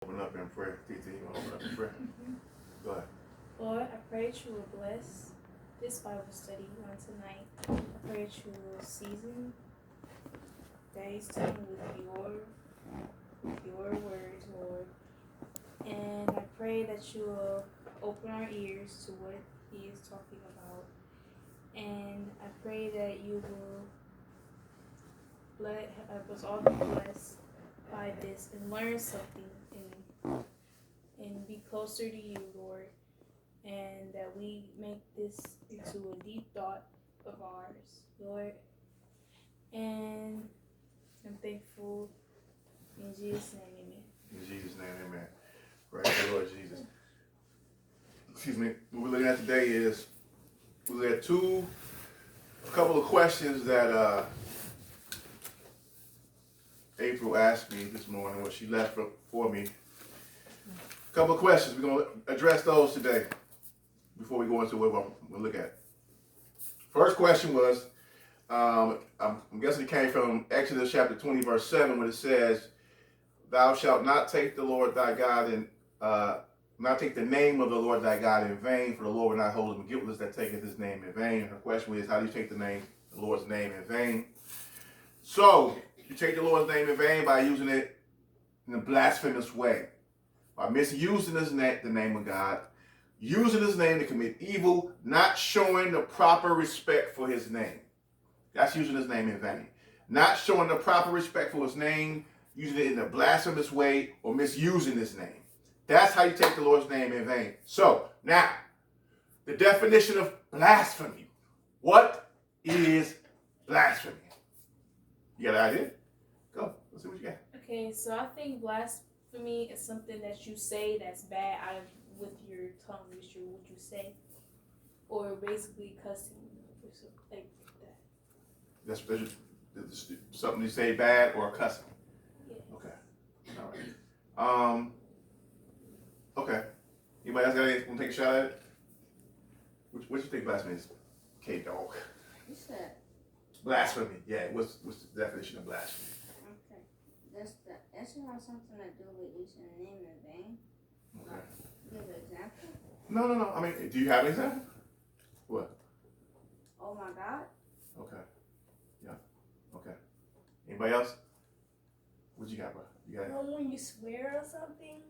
Open up in prayer. TT, you want to open up in prayer? Go ahead. Lord, I pray that you will bless this Bible study on tonight. I pray that you will season today's time with your words, Lord. And I pray that you will open our ears to what he is talking about. And I pray that you will let us all be blessed by this and learn something and be closer to you, Lord. And that we make this into a deep thought of ours, Lord. And I'm thankful in Jesus' name, amen. In Jesus' name, amen. Praise the Lord Jesus. Excuse me. What we're looking at today is we had a couple of questions that April asked me this morning, what she left for me. A couple of questions. We're going to address those today before we go into what we'll look at. First question was, I'm guessing it came from Exodus chapter 20, verse 7, when it says, "Thou shalt not take the Lord thy God and not take the name of the Lord thy God in vain, for the Lord will not hold him guiltless that taketh his name in vain." Her question is, how do you take the Lord's name in vain? So, you take the Lord's name in vain by using it in a blasphemous way, by misusing the name of God, using his name to commit evil, not showing the proper respect for his name. That's using his name in vain. Not showing the proper respect for his name, using it in a blasphemous way, or misusing his name. That's how you take the Lord's name in vain. So, now, the definition of blasphemy. What is blasphemy? You got an idea? Go. Let's see what you got. Okay, so I think blasphemy is something that you say that's bad with your tongue, what you say, or basically cussing, or something like that. That's something you say bad or cussing. Yeah. Okay. All right. Okay. Anybody else got anything? Want to take a shot at it? What you think blasphemy is? K-Dog. You said Blasphemy. Yeah. What's the definition of blasphemy? okay. That should have something to do with using the name in vain. Okay. Give an example. No. I mean, do you have an example? What? Oh my God. Okay. Yeah. Okay. Anybody else? What you got, bro? You got it? When you swear or something.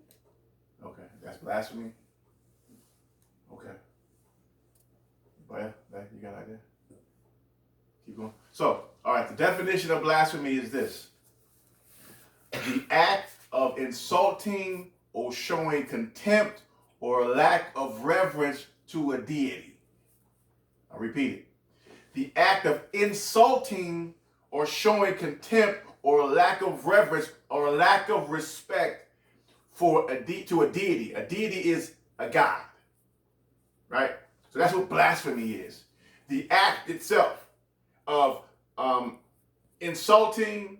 Okay. That's blasphemy. Okay. Anybody else? You got an idea? Keep going. So, all right. The definition of blasphemy is this: the act of insulting or showing contempt or lack of reverence to a deity. I'll repeat it. The act of insulting or showing contempt or lack of reverence or lack of respect to a deity. A deity is a god, right? So that's what blasphemy is. The act itself of insulting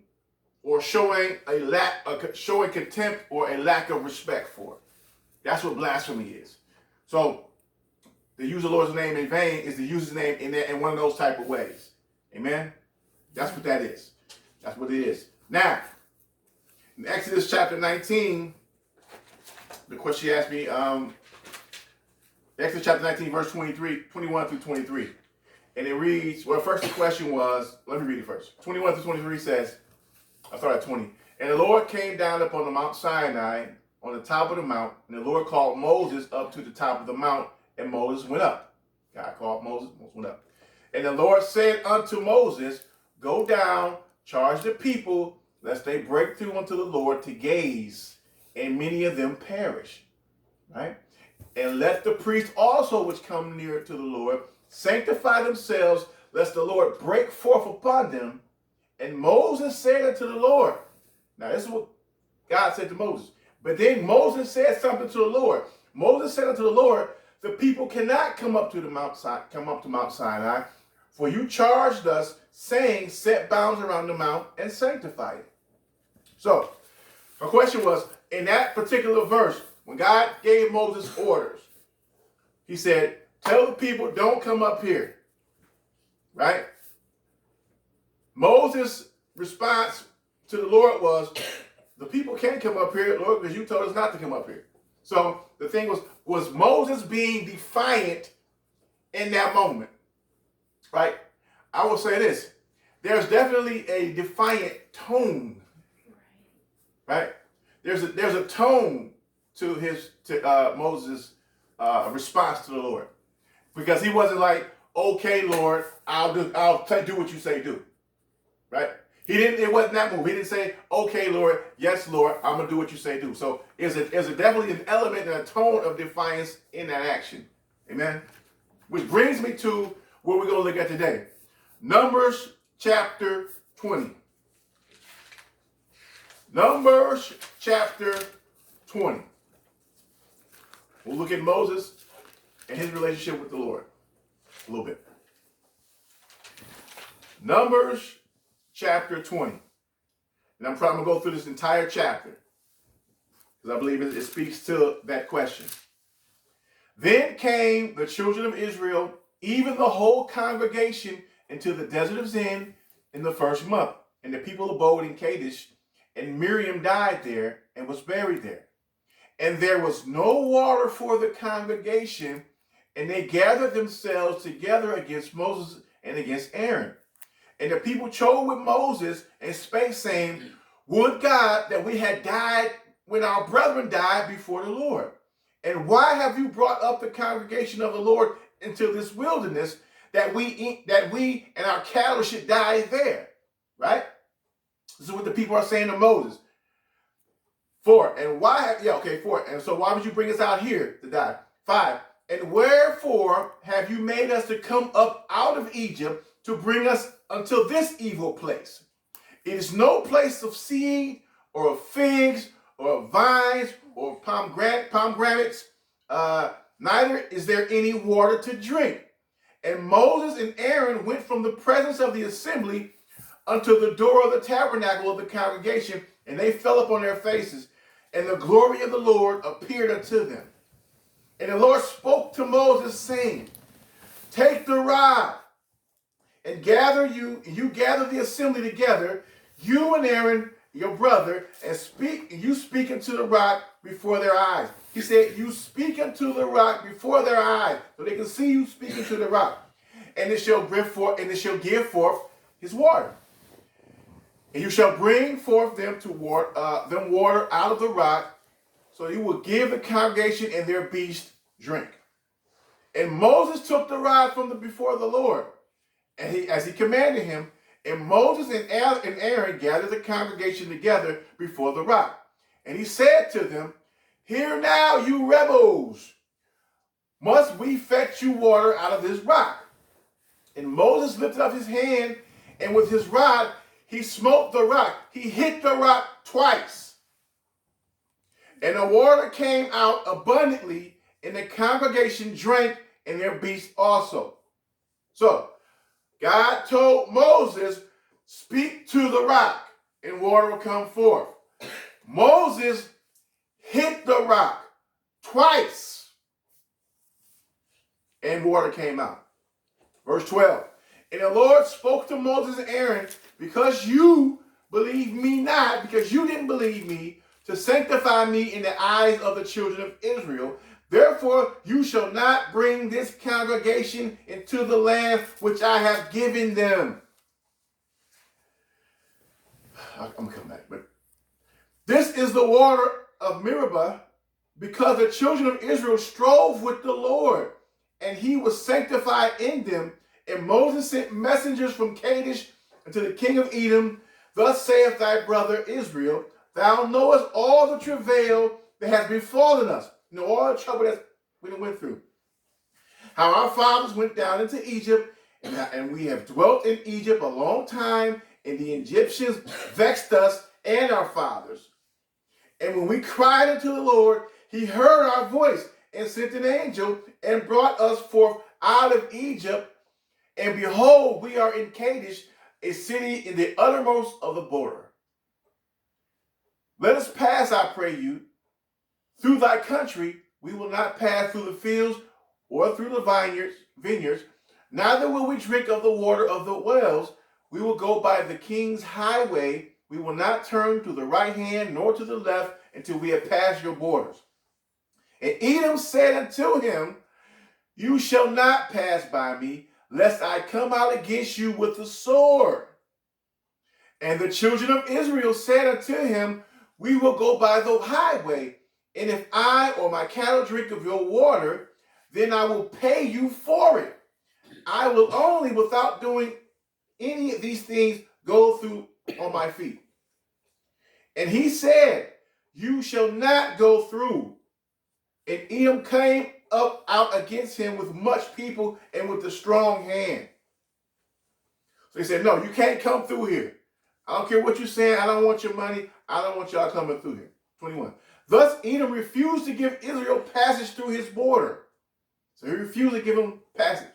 or showing showing contempt or a lack of respect for. That's what blasphemy is. So, to use the Lord's name in vain is to use his name in one of those type of ways. Amen? That's what that is. That's what it is. Now, in Exodus chapter 19, the question she asked me, Exodus chapter 19, verse 21 through 23. And it reads, well, first the question was, let me read it first. 21 through 23 says, I'll start at 20. "And the Lord came down upon the Mount Sinai on the top of the mount, and the Lord called Moses up to the top of the mount, and Moses went up." God called Moses went up. "And the Lord said unto Moses, Go down, charge the people, lest they break through unto the Lord to gaze, and many of them perish." Right? "And let the priests also which come near to the Lord sanctify themselves, lest the Lord break forth upon them. And Moses said unto the Lord," now this is what God said to Moses. But then Moses said something to the Lord. Moses said unto the Lord, "The people cannot come up to Mount Sinai, for you charged us, saying, Set bounds around the mount and sanctify it." So, my question was, in that particular verse, when God gave Moses orders, he said, "Tell the people, don't come up here." Right? Moses' response to the Lord was, the people can't come up here, Lord, because you told us not to come up here. So the thing was Moses being defiant in that moment, right? I will say this. There's definitely a defiant tone, right? There's a tone to Moses' response to the Lord, because he wasn't like, okay, Lord, I'll do what you say do, right? It wasn't that move. He didn't say, okay, Lord, yes, Lord, I'm gonna do what you say do. So there's definitely an element and a tone of defiance in that action, amen. Which brings me to what we're gonna look at today, Numbers chapter 20. Numbers chapter 20. We'll look at Moses and his relationship with the Lord a little bit. Numbers chapter 20. And I'm trying to go through this entire chapter because I believe it speaks to that question. Then came the children of Israel, even the whole congregation, into the desert of Zin in the first month. And the people abode in Kadesh, and Miriam died there and was buried there. And there was no water for the congregation, and they gathered themselves together against Moses and against Aaron. And the people chose with Moses and spake, saying, would God that we had died when our brethren died before the Lord. And why have you brought up the congregation of the Lord into this wilderness, that we and our cattle should die there? Right? This is what the people are saying to Moses. 4. And why? 4. And so why would you bring us out here to die? 5. And wherefore have you made us to come up out of Egypt to bring us until this evil place? It is no place of seed or of figs or of vines or pomegranates. Neither is there any water to drink. And Moses and Aaron went from the presence of the assembly unto the door of the tabernacle of the congregation, and they fell upon their faces, and the glory of the Lord appeared unto them. And the Lord spoke to Moses, saying, take the rod and gather the assembly together, you and Aaron, your brother, and you speak into the rock before their eyes. He said, you speak into the rock before their eyes, so they can see you speaking to the rock. And it shall give forth his water. And you shall bring forth them water out of the rock, so you will give the congregation and their beast drink. And Moses took the rod from before the Lord, and as he commanded him. And Moses and Aaron gathered the congregation together before the rock. And he said to them, hear now, you rebels, must we fetch you water out of this rock? And Moses lifted up his hand, and with his rod he smote the rock. He hit the rock twice. And the water came out abundantly, and the congregation drank, and their beasts also. So God told Moses, speak to the rock, and water will come forth. Moses hit the rock twice, and water came out. Verse 12. And the Lord spoke to Moses and Aaron, because you believe me not, because you didn't believe me, to sanctify me in the eyes of the children of Israel. Therefore, you shall not bring this congregation into the land which I have given them. I'm going to come back. But this is the water of Meribah, because the children of Israel strove with the Lord, and he was sanctified in them. And Moses sent messengers from Kadesh unto the king of Edom. Thus saith thy brother Israel, thou knowest all the travail that has befallen us. You know, all the trouble that we went through. How our fathers went down into Egypt, and we have dwelt in Egypt a long time, and the Egyptians vexed us and our fathers. And when we cried unto the Lord, he heard our voice and sent an angel and brought us forth out of Egypt. And behold, we are in Kadesh, a city in the uttermost of the border. Let us pass, I pray you, through thy country. We will not pass through the fields or through the vineyards, neither will we drink of the water of the wells. We will go by the king's highway We will not turn to the right hand nor to the left until we have passed your borders. And Edom said unto him, you shall not pass by me, lest I come out against you with the sword. And the children of Israel said unto him, we will go by the highway, and if I or my cattle drink of your water, then I will pay you for it. I will only, without doing any of these things, go through on my feet. And he said, you shall not go through. And Edom came up out against him with much people and with a strong hand. So he said, no, you can't come through here. I don't care what you're saying. I don't want your money. I don't want y'all coming through here. 21. Thus Edom refused to give Israel passage through his border. So he refused to give him passage.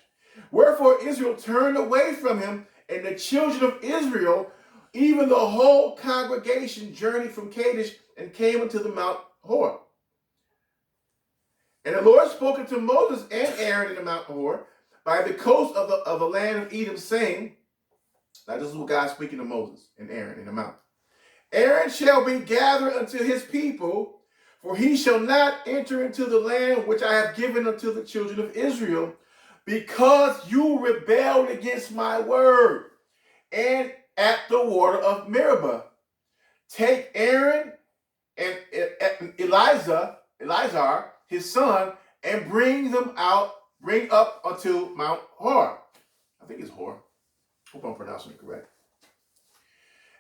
Wherefore Israel turned away from him, and the children of Israel, even the whole congregation, journeyed from Kadesh and came unto the Mount Hor. And the Lord spoke unto Moses and Aaron in the Mount Hor by the coast of the land of Edom, saying, now this is what God speaking to Moses and Aaron in the mount. Aaron shall be gathered unto his people, for he shall not enter into the land which I have given unto the children of Israel, because you rebelled against my word. And at the water of Meribah, take Aaron and Eleazar, his son, and bring up unto Mount Hor. I think it's Hor. Hope I'm pronouncing it correct.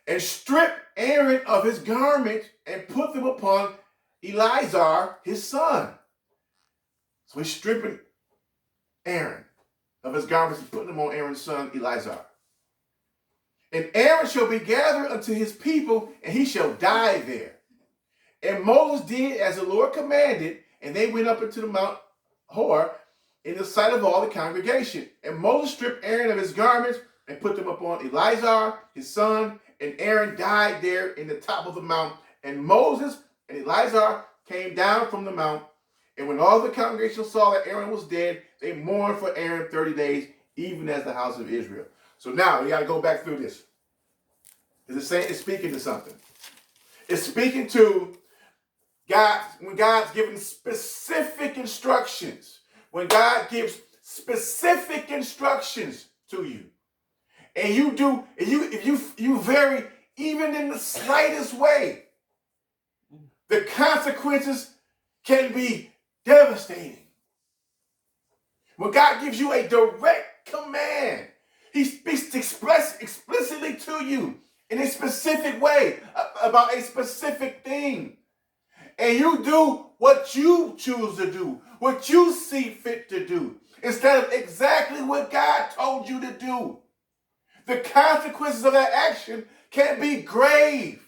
And strip Aaron of his garment and put them upon Eleazar, his son. So he's stripping Aaron of his garments and putting them on Aaron's son, Eleazar. And Aaron shall be gathered unto his people, and he shall die there. And Moses did as the Lord commanded, and they went up into the Mount Hor in the sight of all the congregation. And Moses stripped Aaron of his garments and put them upon Eleazar, his son, and Aaron died there in the top of the mount. And Moses and Eleazar came down from the mount. And when all the congregation saw that Aaron was dead, they mourned for Aaron 30 days, even as the house of Israel. So now we got to go back through this. It's speaking to something. It's speaking to God when God's giving specific instructions. When God gives specific instructions to you. And if you vary even in the slightest way, the consequences can be devastating. When God gives you a direct command, he speaks explicitly to you in a specific way about a specific thing. And you do what you choose to do, what you see fit to do, instead of exactly what God told you to do. The consequences of that action can be grave.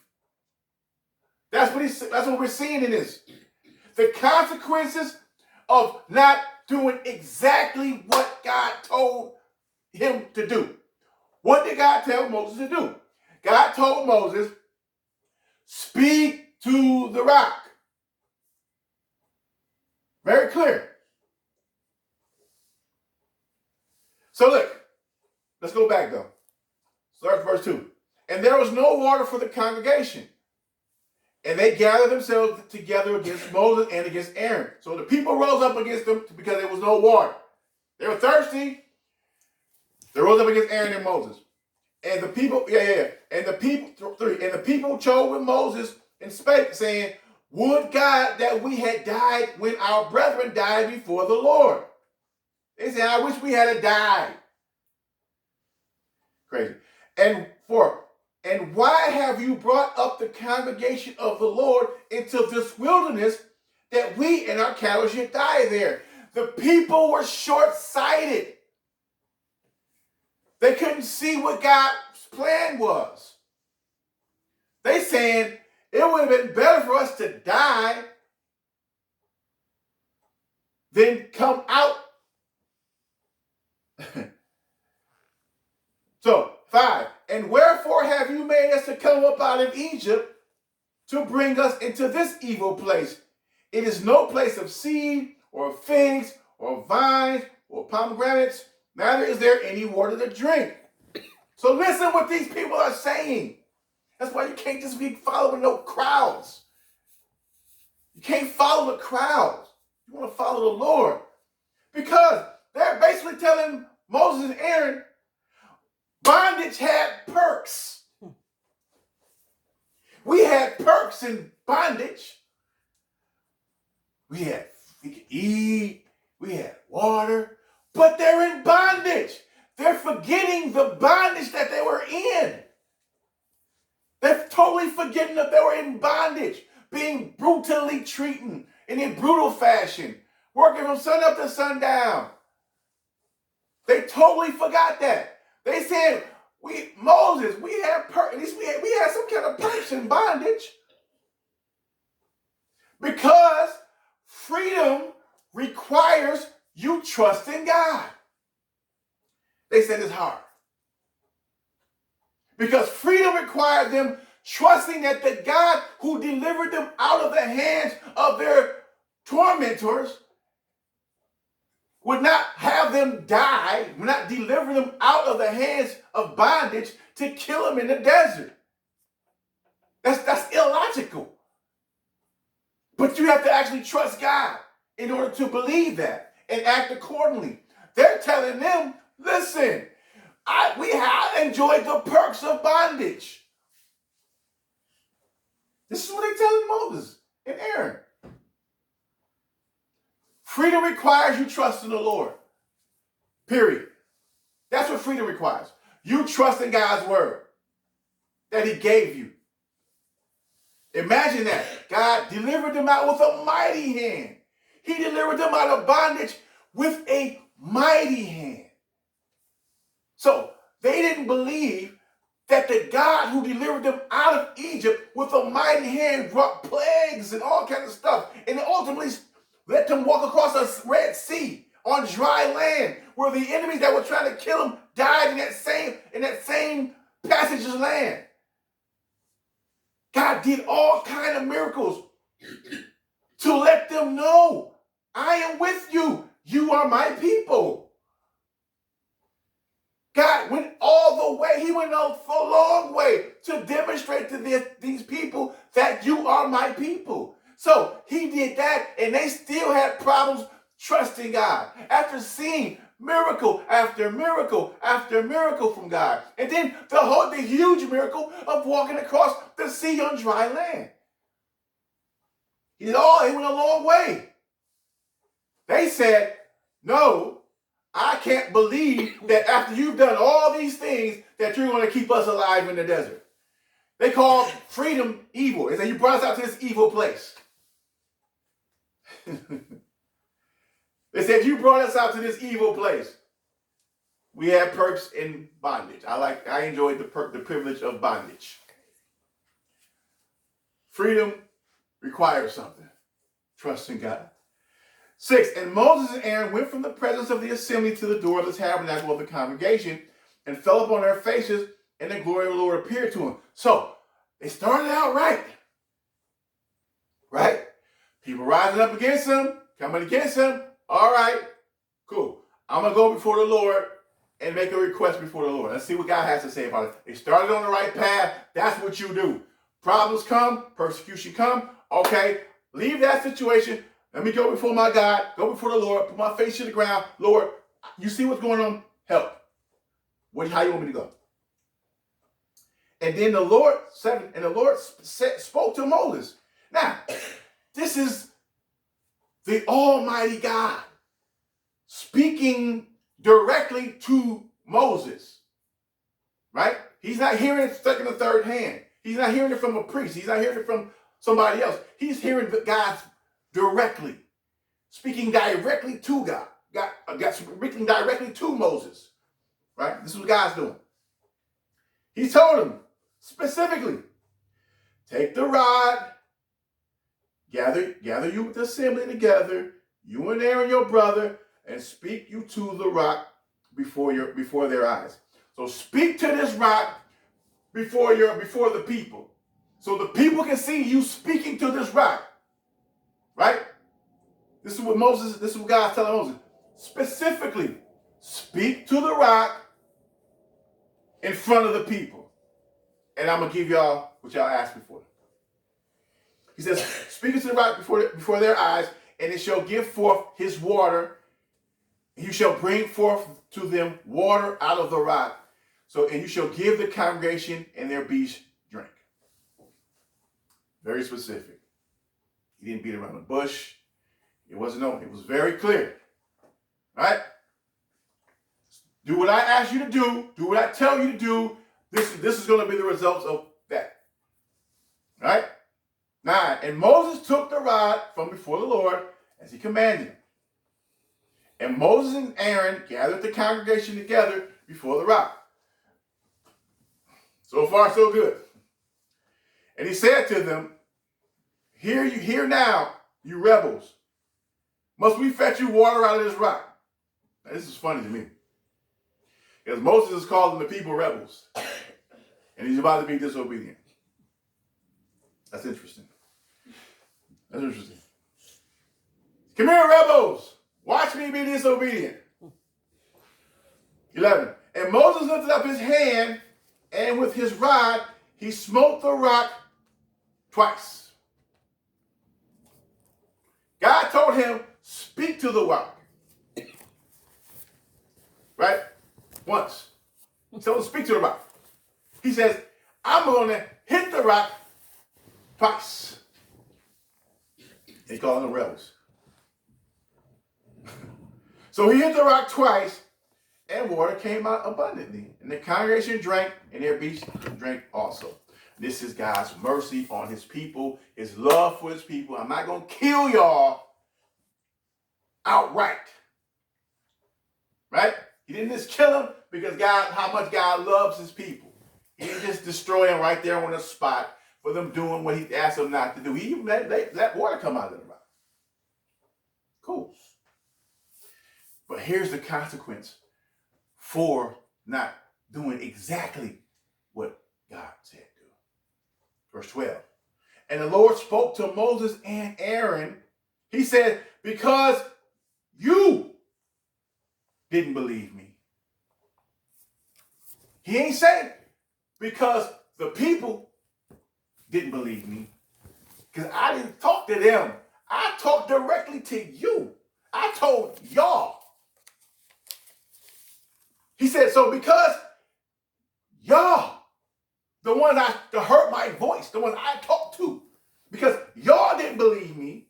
That's what we're seeing in this. The consequences of not doing exactly what God told him to do. What did God tell Moses to do? God told Moses, speak to the rock. Very clear. So look, let's go back though. Start verse 2. And there was no water for the congregation. And they gathered themselves together against Moses and against Aaron. So the people rose up against them because there was no water. They were thirsty. They rose up against Aaron and Moses. And the people, And the people chose with Moses and spake, saying, would God that we had died when our brethren died before the Lord. They said, I wish we had died. Crazy. And why have you brought up the congregation of the Lord into this wilderness that we and our cattle should die there? The people were short-sighted. They couldn't see what God's plan was. They saying it would have been better for us to die than come out. So, 5. And wherefore have you made us to come up out of Egypt to bring us into this evil place? It is no place of seed or figs or vines or pomegranates, neither is there any water to drink. So listen what these people are saying. That's why you can't just be following no crowds. You can't follow the crowds. You want to follow the Lord. Because they're basically telling Moses and Aaron, bondage had perks. We had perks in bondage. We could eat, we had water, but they're in bondage. They're forgetting the bondage that they were in. They're totally forgetting that they were in bondage, being brutally treated in a brutal fashion, working from sun up to sundown. They totally forgot that. They said, Moses, we had some kind of perks in bondage. Because freedom requires you trust in God. They said it's hard. Because freedom required them trusting that the God who delivered them out of the hands of their tormentors would not have them die, would not deliver them out of the hands of bondage to kill them in the desert. That's illogical. But you have to actually trust God in order to believe that and act accordingly. They're telling them, listen, we have enjoyed the perks of bondage. This is what they're telling Moses and Aaron. Freedom requires you trust in the Lord. Period. That's what freedom requires. You trust in God's word that he gave you. Imagine that. God delivered them out with a mighty hand. He delivered them out of bondage with a mighty hand. So they didn't believe that the God who delivered them out of Egypt with a mighty hand brought plagues and all kinds of stuff, and ultimately let them walk across the Red Sea on dry land, where the enemies that were trying to kill them died in that same passage of land. God did all kinds of miracles to let them know, I am with you. You are my people. God went all the way. He went a long way to demonstrate to these people that you are my people. So he did that, and they still had problems trusting God after seeing miracle after miracle after miracle from God. And then the huge miracle of walking across the sea on dry land. He went a long way. They said, no, I can't believe that after you've done all these things that you're going to keep us alive in the desert. They called freedom evil. They said, you brought us out to this evil place. They said, you brought us out to this evil place. We had perks in bondage. I enjoyed the privilege of bondage. Freedom requires something. Trust in God. 6, and Moses and Aaron went from the presence of the assembly to the door of the tabernacle of the congregation and fell upon their faces, and the glory of the Lord appeared to them. So they started out right. Right? People rising up against them, coming against them. All right, cool. I'm going to go before the Lord and make a request before the Lord. Let's see what God has to say about it. They started on the right path. That's what you do. Problems come, persecution come. Okay, leave that situation. Let me go before my God, go before the Lord, put my face to the ground. Lord, you see what's going on? Help. How you want me to go? And then the Lord spoke to Moses. Now, this is the Almighty God speaking directly to Moses, right? He's not hearing it second or third hand. He's not hearing it from a priest. He's not hearing it from somebody else. He's hearing God directly, speaking directly to God. God speaking directly to Moses, right? This is what God's doing. He told him specifically, take the rod, gather you with the assembly together, you and Aaron your brother, and speak you to the rock before their eyes. So speak to this rock before the people. So the people can see you speaking to this rock. Right? This is what God's telling Moses. Specifically, speak to the rock in front of the people. and I'm going to give y'all what y'all asked me for. He says, speaking to the rock before their eyes, and it shall give forth his water. You shall bring forth to them water out of the rock. So, and you shall give the congregation and their beasts drink. Very specific. He didn't beat around the bush. It wasn't known. It was very clear. Right? Do what I ask you to do. Do what I tell you to do. This is going to be the results of that. Right? 9. And Moses took the rod from before the Lord as he commanded him. And Moses and Aaron gathered the congregation together before the rock. So far, so good. And he said to them, hear now, you rebels. Must we fetch you water out of this rock? Now, this is funny to me. Because Moses is calling the people rebels. And he's about to be disobedient. That's interesting. That's interesting. Come here, rebels. Watch me be disobedient. 11. And Moses lifted up his hand, and with his rod, he smote the rock twice. God told him, speak to the rock. Right? Once. So speak to the rock. He says, I'm going to hit the rock twice. They call them rebels. So he hit the rock twice, and water came out abundantly. And the congregation drank, and their beasts drank also. This is God's mercy on his people, his love for his people. I'm not going to kill y'all outright. Right? He didn't just kill them because how much God loves his people. He didn't just destroy them right there on the spot for them doing what he asked them not to do. He even let water come out of the rock. Cool. But here's the consequence for not doing exactly what God said do. Verse 12. And the Lord spoke to Moses and Aaron. He said, because you didn't believe me. He ain't saying because the people didn't believe me. Because I didn't talk to them. I talked directly to you. I told y'all. He said, so because y'all, the ones that heard my voice, the ones I talked to, because y'all didn't believe me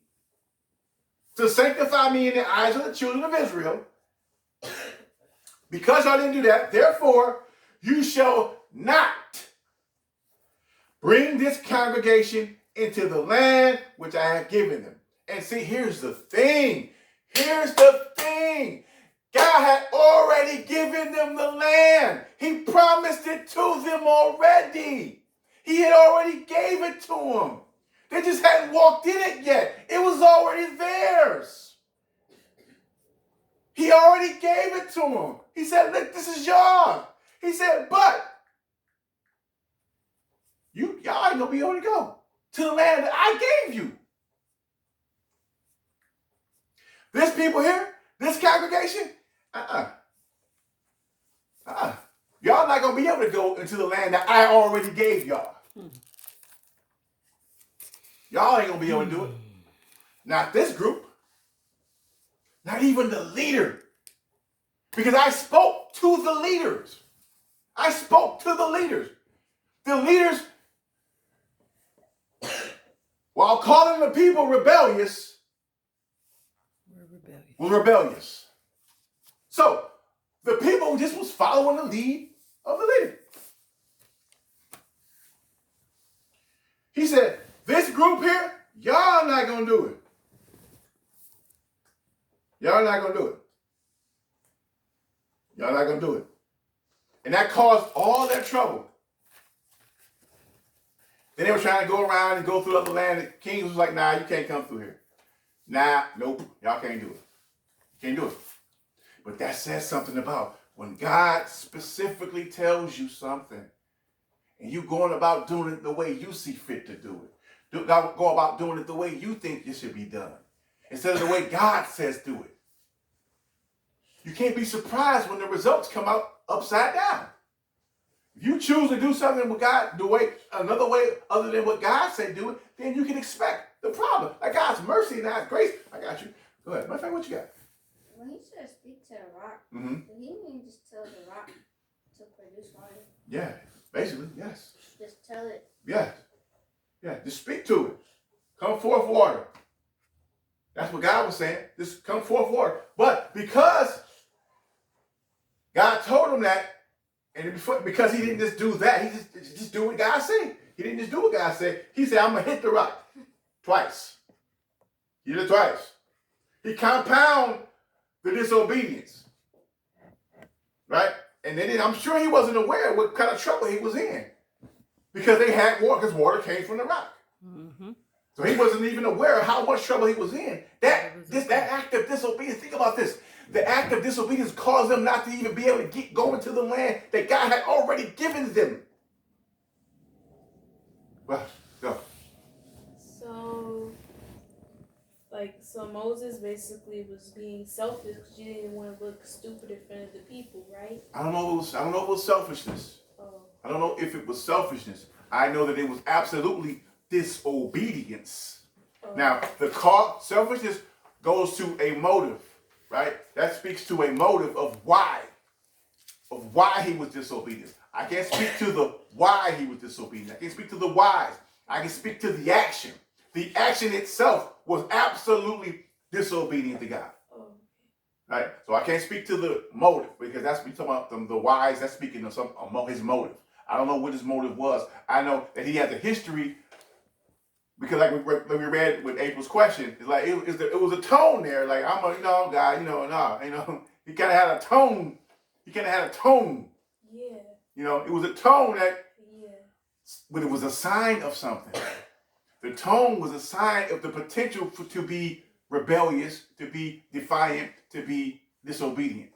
to sanctify me in the eyes of the children of Israel, because y'all didn't do that, therefore, you shall not bring this congregation into the land which I have given them. And see, here's the thing. Here's the thing. God had already given them the land. He promised it to them already. He had already gave it to them. They just hadn't walked in it yet. It was already theirs. He already gave it to them. He said, look, this is yours. He said, but y'all ain't going to be able to go to the land that I gave you. This people here, this congregation, y'all not going to be able to go into the land that I already gave y'all. Y'all ain't going to be able to do it. Not this group. Not even the leader. Because I spoke to the leaders. I spoke to the leaders. The leaders, while calling the people rebellious, were rebellious. So, the people just was following the lead of the leader. He said, this group here, y'all not going to do it. Y'all not going to do it. Y'all not going to do it. And that caused all that trouble. Then they were trying to go around and go through other land. The king was like, nah, you can't come through here. Nah, nope, y'all can't do it. Can't do it. But that says something about when God specifically tells you something and you going about doing it the way you see fit to do it. Go about doing it the way you think it should be done instead of the way God says do it. You can't be surprised when the results come out upside down. If you choose to do something with God, another way other than what God said do it, then you can expect the problem. Like God's mercy and God's grace. I got you. Go ahead. Matter of fact, what you got? When he said speak to the rock, Mm-hmm. did he mean just tell the rock to produce water? Yeah, basically, yes. Just tell it. Yes. Yeah, just speak to it. Come forth water. That's what God was saying. Just come forth water. But because God told him that, and because he didn't just do that, he just do what God said. He didn't just do what God said. He said, I'm going to hit the rock twice. He did it twice. He compound the disobedience. Right? And then I'm sure he wasn't aware of what kind of trouble he was in. Because they had water, because water came from the rock. Mm-hmm. So he wasn't even aware of how much trouble he was in. That act of disobedience, think about this. The act of disobedience caused them not to even be able to go into the land that God had already given them. Well, go. So Moses basically was being selfish because he didn't want to look stupid in front of the people, right? I don't know if it was selfishness. Oh. I don't know if it was selfishness. I know that it was absolutely disobedience. Oh. Now, selfishness goes to a motive, right? That speaks to a motive of why he was disobedient. I can't speak to the why he was disobedient. I can't speak to the whys. I can speak to the action. The action itself was absolutely disobedient to God. Oh. Right? So I can't speak to the motive because that's talking about the whys. That's speaking of his motive. I don't know what his motive was. I know that he has a history because, like we read with April's question, it's like it was a tone there. Like I'm a guy, he kind of had a tone. He kind of had a tone. Yeah. It was a tone that, Yeah. but it was a sign of something. The tone was a sign of the potential to be rebellious, to be defiant, to be disobedient.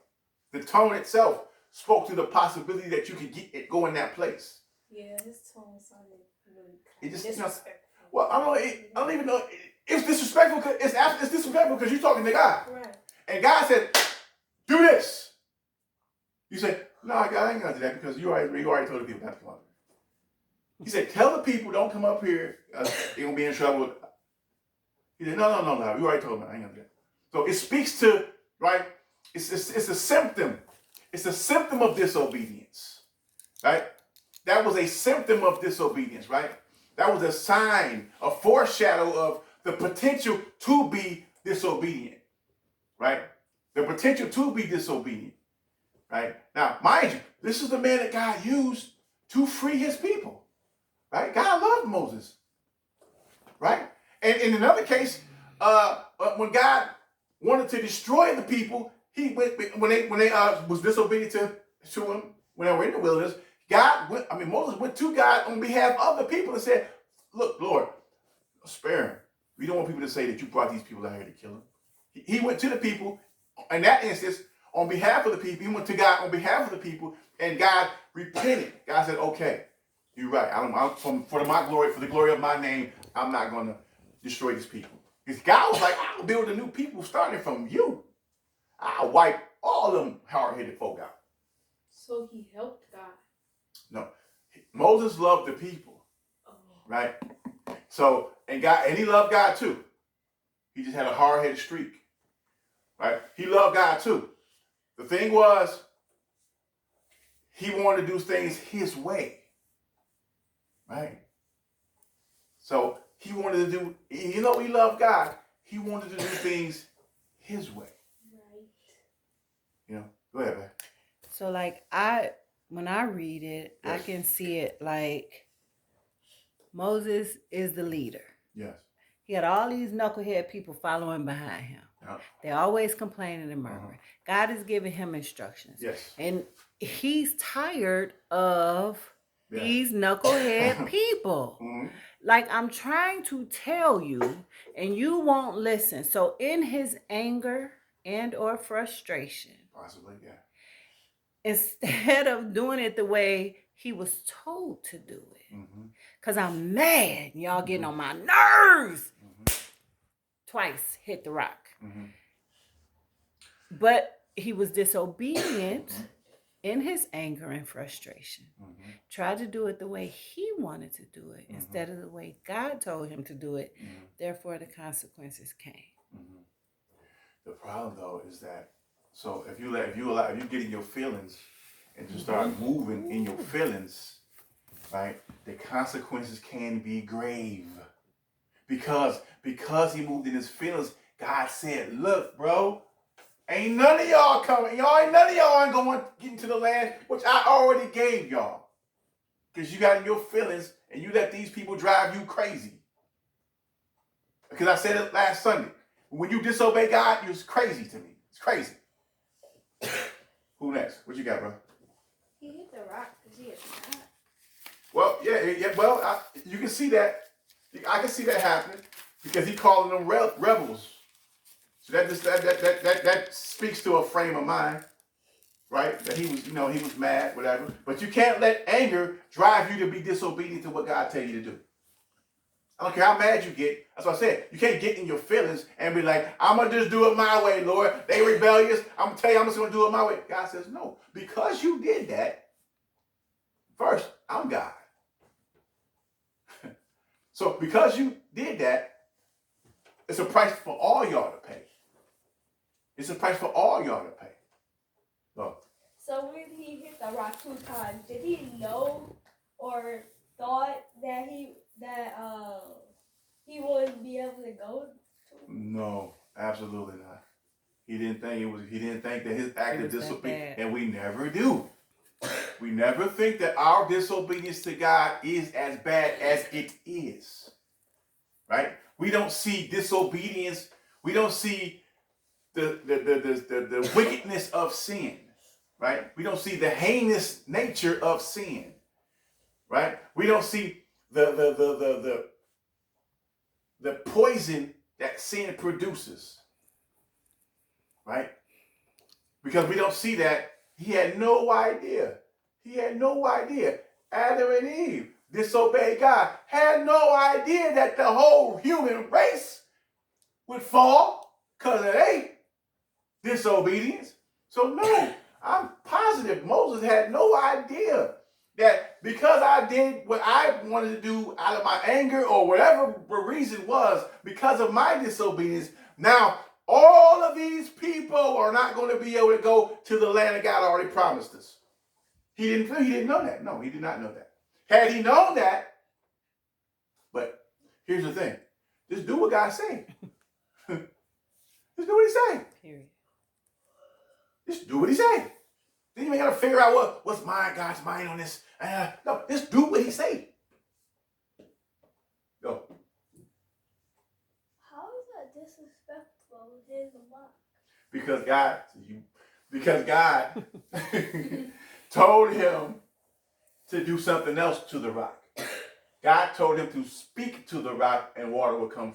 The tone itself spoke to the possibility that you could go in that place. Yeah, his tone sounded really It just, disrespectful. Well, I don't even know. It's disrespectful. It's disrespectful because you're talking to God. Right. And God said, do this. You said, no, God, I ain't going to do that because you already told the people not to come up. He said, tell the people don't come up here. They're going to be in trouble. He said, no. You already told them. I ain't going to do that. So it speaks to, right? It's a symptom. It's a symptom of disobedience, right? That was a symptom of disobedience, right? That was a sign, a foreshadow of the potential to be disobedient, right? The potential to be disobedient, right? Now, mind you, this is the man that God used to free his people, right? God loved Moses, right? And in another case, when God wanted to destroy the people, when they was disobedient to him when they were in the wilderness, Moses went to God on behalf of the people and said, look, Lord, spare him. We don't want people to say that you brought these people out here to kill him. He went to the people in that instance on behalf of the people. He went to God on behalf of the people, and God repented. God said, okay, you're right. For the glory of my name, I'm not going to destroy these people. Because God was like, I'll build a new people starting from you. I'll wipe all them hard-headed folk out. So he helped God. No. Moses loved the people. Oh. Right? So, and he loved God too. He just had a hard-headed streak. Right? He loved God too. The thing was, he wanted to do things his way. Right? So, he wanted to do, he loved God. He wanted to do things his way. Right. Go ahead, man. So when I read it, yes. I can see it like Moses is the leader. Yes. He had all these knucklehead people following behind him. Yep. They're always complaining and murmuring. God is giving him instructions. Yes. And he's tired of these knucklehead people. Mm-hmm. Like, I'm trying to tell you, and you won't listen. So in his anger and or frustration, possibly, yeah, instead of doing it the way he was told to do it, because I'm mad, y'all getting on my nerves, twice hit the rock. But he was disobedient in his anger and frustration, tried to do it the way he wanted to do it instead of the way God told him to do it. Therefore, the consequences came. The problem, though, is that so if you get in your feelings and just start moving in your feelings, right? The consequences can be grave. Because he moved in his feelings, God said, "Look, bro, ain't none of y'all coming. None of y'all ain't going to get into the land which I already gave y'all. Because you got in your feelings and you let these people drive you crazy." Because I said it last Sunday. When you disobey God, it's crazy to me. It's crazy. Who next? What you got, bro? He hit the rock because he is mad. Well, yeah. Well, you can see that. I can see that happening because he calling them rebels. So that speaks to a frame of mind, right? That he was mad, whatever. But you can't let anger drive you to be disobedient to what God tells you to do. I don't care how mad you get. That's what I said. You can't get in your feelings and be like, "I'm going to just do it my way, Lord. They rebellious. I'm going to tell you I'm just going to do it my way." God says, no. Because you did that, first, I'm God. So because you did that, it's a price for all y'all to pay. It's a price for all y'all to pay. Look. So when he hit the rock 2 times, did he know or thought that he wouldn't be able to go? No, absolutely not. He didn't think that his act of disobedience, and we never do. We never think that our disobedience to God is as bad as it is. Right? We don't see disobedience. We don't see the wickedness of sin. Right? We don't see the heinous nature of sin. Right? We don't see the poison that sin produces. Right? Because we don't see that. He had no idea. He had no idea. Adam and Eve disobeyed God. Had no idea that the whole human race would fall because of their disobedience. So no, I'm positive Moses had no idea that because I did what I wanted to do out of my anger or whatever the reason was because of my disobedience, now all of these people are not going to be able to go to the land that God already promised us. He didn't know that. No, he did not know that. Had he known that, but here's the thing. Just do what God say. Just do what he say. Period. Just do what he say. Then you ain't got to figure out what's God's mind on this. No, just do what he say. Go. How is that disrespectful with his rock? Because God told him to do something else to the rock. God told him to speak to the rock and water would come